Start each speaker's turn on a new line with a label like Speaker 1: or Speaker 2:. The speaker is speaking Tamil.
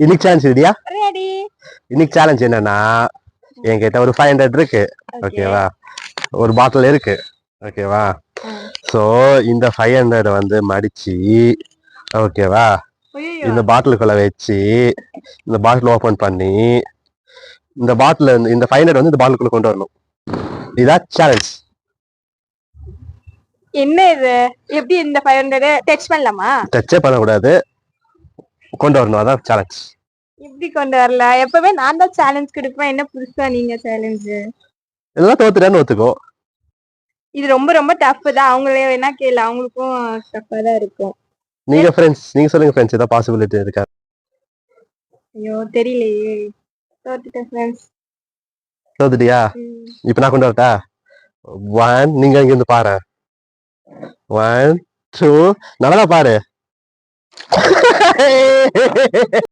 Speaker 1: இன்னைக்கு சேலஞ்ச் இல்லையா?
Speaker 2: ரெடி.
Speaker 1: இன்னைக்கு சேலஞ்ச் என்னன்னா, என்கிட்ட ஒரு 500 இருக்கு. ஓகேவா? ஒரு பாட்டில் இருக்கு. ஓகேவா? சோ இந்த 500 வந்து மடிச்சு, ஓகேவா, இந்த பாட்டிலுக்குள்ள வச்சு இந்த பாட்டில் ஓபன் பண்ணி இந்த பாட்டில் இந்த 500 வந்து இந்த பாட்டிலுக்குள்ள கொண்டு வரணும். இதான் சேலஞ்ச்.
Speaker 2: என்ன இது? எப்படி இந்த 500 டச் பண்ணலாமா?
Speaker 1: டச்சே பண்ணக்கூடாது, கொண்டு வரணும். அதான் சேலஞ்ச்.
Speaker 2: எப்படி கொண்டு வரல? எப்பவே நான் தான் சேலஞ்ச் கொடுப்பேன். என்ன புதுசா நீங்க சேலஞ்ச்?
Speaker 1: எல்லாம் தோத்துட்டேன்னு ஒத்துக்கோ.
Speaker 2: இது ரொம்ப ரொம்ப டஃப் தான். அவங்களே வேணா கேளு, அவங்களுக்கும் டஃப்பா தான் இருக்கும்.
Speaker 1: நீங்க ஃப்ரெண்ட்ஸ், நீங்க சொல்லுங்க ஃப்ரெண்ட்ஸ், ஏதாவது பாசிபிலிட்டி இருக்கா?
Speaker 2: ஐயோ தெரியலையே. தோத்துட்டேன் ஃப்ரெண்ட்ஸ்.
Speaker 1: தோத்துட்டியா? இப்போ நான் கொண்டு வரட்டா? 1, நீங்க இங்க இருந்து பாரு. 1 2 நல்லா பாரு.